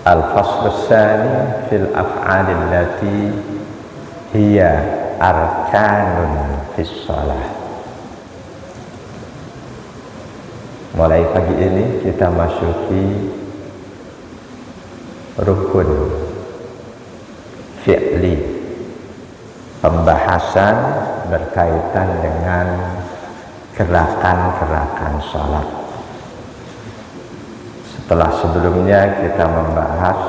Al-faslu tsani fil af'ali allati hiya arkanun fis shalah. Mulai pagi ini kita masuki rukun fi'li, pembahasan berkaitan dengan gerakan-gerakan sholat. Setelah sebelumnya kita membahas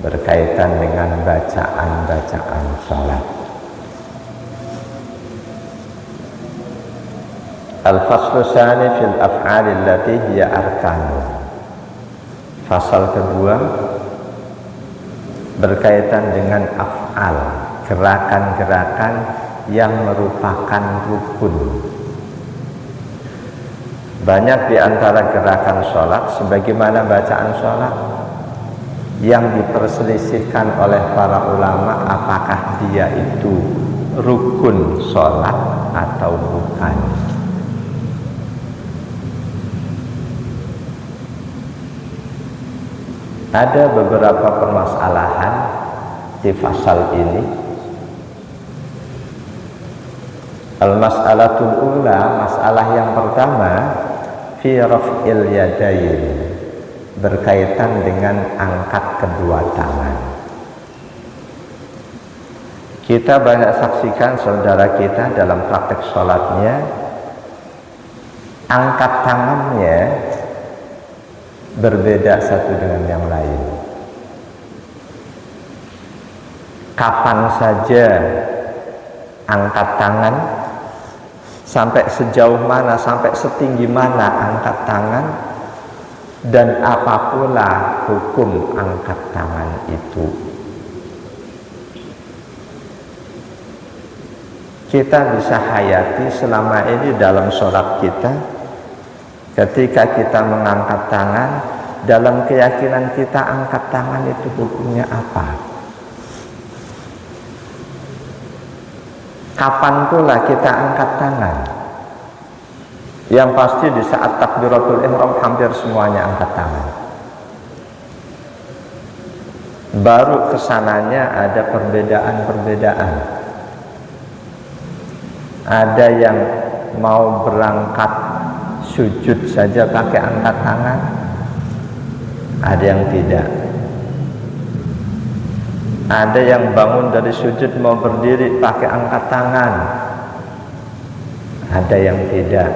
berkaitan dengan bacaan-bacaan sholat. Al-faslu tsani fil af'ali allati hiya arkanun. Fasal kedua berkaitan dengan af'al, gerakan-gerakan yang merupakan rukun. Banyak di antara gerakan sholat sebagaimana bacaan sholat yang diperselisihkan oleh para ulama apakah dia itu rukun sholat atau bukan. Ada beberapa permasalahan di fasal ini. Al-mas'alatul ula, masalah yang pertama, fi raf'il yadain, berkaitan dengan angkat kedua tangan. Kita banyak saksikan saudara kita dalam praktek sholatnya, angkat tangannya berbeda satu dengan yang lain. Kapan saja angkat tangan, sampai sejauh mana, sampai setinggi mana angkat tangan, dan apa pula hukum angkat tangan itu. Kita bisa hayati selama ini dalam sholat kita. Ketika kita mengangkat tangan, dalam keyakinan kita angkat tangan itu hukumnya apa? Kapan pula kita angkat tangan? Yang pasti di saat takbiratul ihram hampir semuanya angkat tangan. Baru kesananya ada perbedaan-perbedaan. Ada yang mau berangkat sujud saja pakai angkat tangan, ada yang tidak. Ada yang bangun dari sujud mau berdiri pakai angkat tangan, ada yang tidak.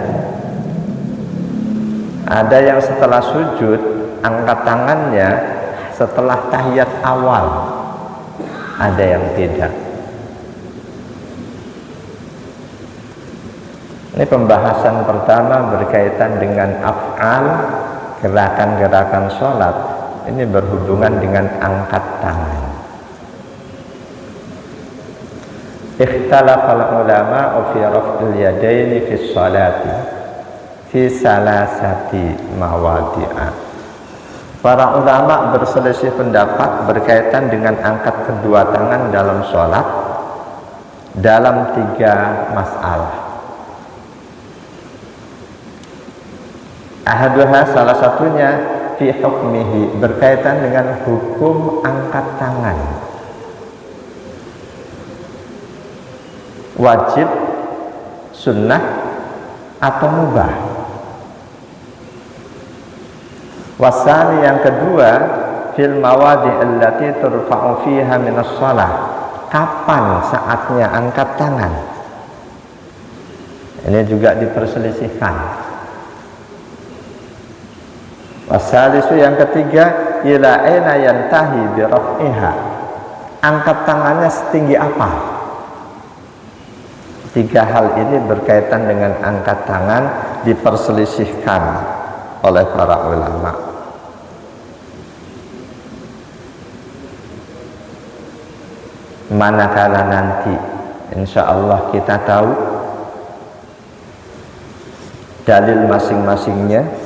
Ada yang setelah sujud angkat tangannya setelah tahiyat awal, ada yang tidak. Ini pembahasan pertama berkaitan dengan af'al, gerakan-gerakan sholat. Ini berhubungan dengan angkat tangan. Ikhtalafal ulama fi raf'il yadaini fi sholati fi salasati mawadi'a. Para ulama berselisih pendapat berkaitan dengan angkat kedua tangan dalam sholat dalam 3 masalah. Ahaduha, salah satunya fi hukmihi, berkaitan dengan hukum angkat tangan. Wajib, sunnah, atau mubah. Wasani, yang kedua, fil mawadi' allati turfa'u fiha minas shalah. Kapan saatnya angkat tangan? Ini juga diperselisihkan. Wasalisu, yang ketiga, ila aina yantahi bi raf'iha. Angkat tangannya setinggi apa? 3 hal ini berkaitan dengan angkat tangan diperselisihkan oleh para ulama. Manakala nanti insya Allah kita tahu dalil masing-masingnya.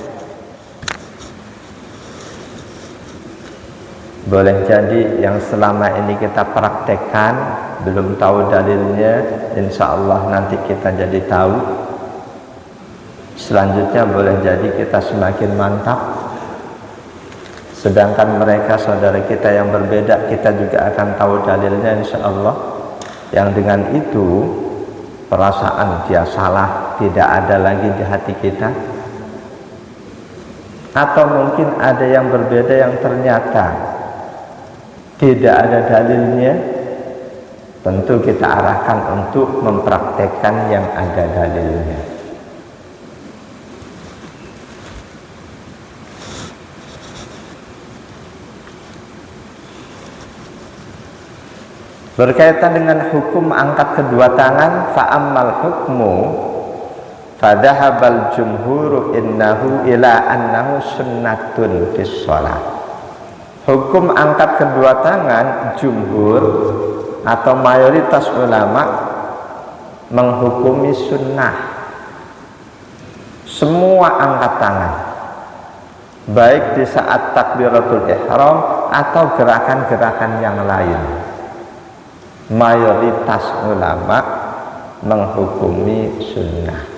Boleh jadi yang selama ini kita praktekkan belum tahu dalilnya, insya Allah nanti kita jadi tahu. Selanjutnya boleh jadi kita semakin mantap, Sedangkan mereka saudara kita yang berbeda, kita juga akan tahu dalilnya insya Allah. Yang dengan itu perasaan dia salah tidak ada lagi di hati kita. Atau mungkin ada yang berbeda yang ternyata tidak ada dalilnya, tentu kita arahkan untuk mempraktekkan yang ada dalilnya. Berkaitan dengan hukum angkat kedua tangan, fa'ammal hukmu fadhahabal jumhuru innahu ila annahu sunnatun fis shalah. Hukum angkat kedua tangan, jumhur atau mayoritas ulama menghukumi sunnah. Semua angkat tangan, baik di saat takbiratul ihram atau gerakan-gerakan yang lain, mayoritas ulama menghukumi sunnah.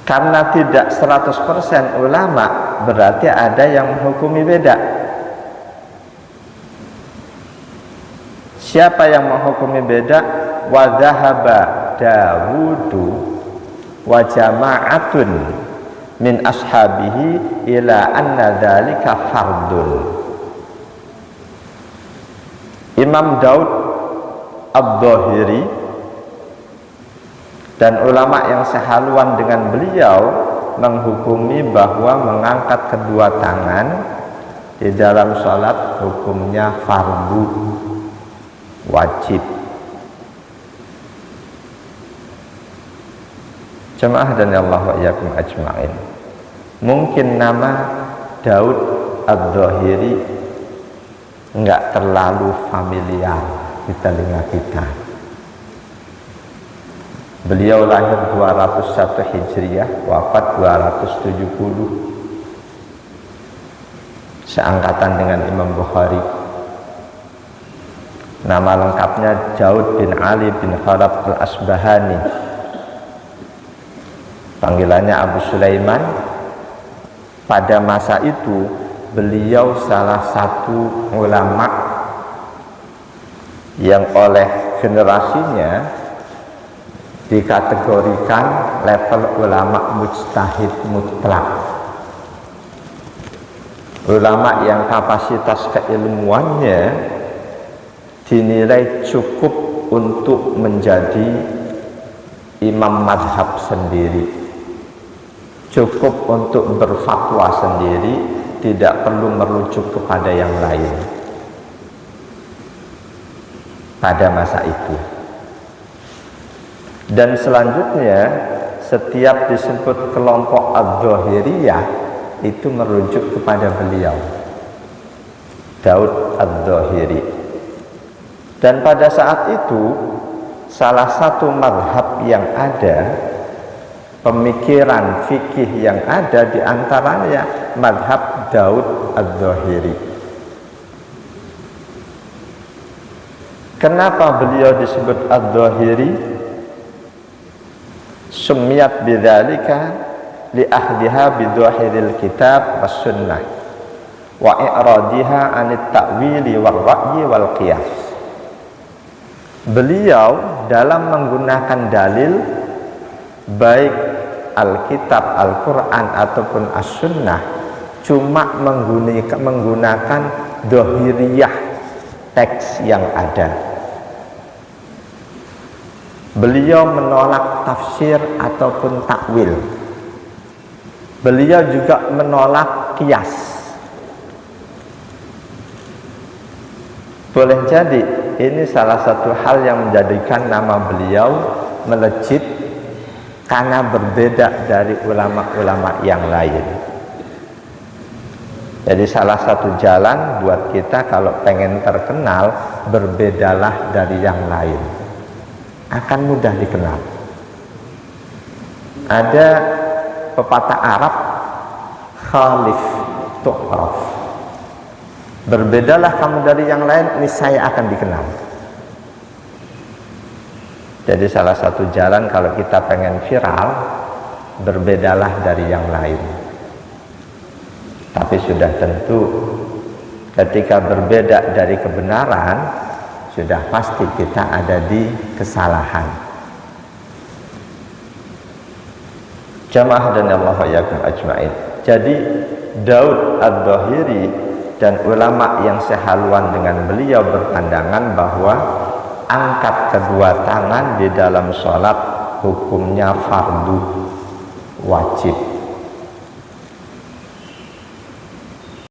Karena tidak 100% ulama, berarti ada yang menghukumi beda. Siapa yang menghukumi beda? Wa dhahaba Dawudu wa jama'atun min ashabihi ila anna dzalika fardun. Imam Daud Ad-Dhahiri dan ulama yang sehaluan dengan beliau menghukumi bahwa mengangkat kedua tangan di dalam sholat hukumnya fardu, wajib. Jemaah dan Allah wa iyyakum ajma'in. Mungkin nama Daud Ad-Dhahiri enggak terlalu familiar di telinga kita. Beliau lahir 201 Hijriah, wafat 270, seangkatan dengan Imam Bukhari. Nama lengkapnya Daud bin Ali bin Khalaf al-Asbahani, panggilannya Abu Sulaiman. Pada masa itu beliau salah satu ulama yang oleh generasinya dikategorikan level ulama mujtahid mutlak, ulama yang kapasitas keilmuannya dinilai cukup untuk menjadi imam madhab sendiri, cukup untuk berfatwa sendiri, tidak perlu merujuk kepada yang lain pada masa itu. Dan selanjutnya setiap disebut kelompok Ad-Dhahiriyah itu merujuk kepada beliau, Daud Ad-Dhahiri. Dan pada saat itu salah satu madhab yang ada, pemikiran fikih yang ada diantaranya madhab Daud Ad-Dhahiri. Kenapa beliau disebut Ad-Dhahiri? Summiyat bidzalika li ahdiha bidhahiril kitab was sunnah wa i'radiha anit ta'wili wal ra'yi wal qiyas. Beliau dalam menggunakan dalil baik Alkitab, Al-Quran ataupun As-Sunnah cuma menggunakan dhahiriyah, teks yang ada. Beliau menolak tafsir ataupun takwil. Beliau juga menolak qiyas. Boleh jadi ini salah satu hal yang menjadikan nama beliau melejit, karena berbeda dari ulama-ulama yang lain. Jadi salah satu jalan buat kita kalau pengen terkenal, berbedalah dari yang lain, akan mudah dikenal. Ada pepatah Arab, khalif tu'raf, berbedalah kamu dari yang lain, niscaya akan dikenal. Jadi salah satu jalan kalau kita pengen viral, berbedalah dari yang lain. Tapi sudah tentu ketika berbeda dari kebenaran, sudah pasti kita ada di kesalahan. Jamaah dan Allah yakum ajma'in. Jadi Daud Ad-Dhahiri dan ulama yang sehaluan dengan beliau berpandangan bahwa angkat kedua tangan di dalam sholat hukumnya fardu wajib.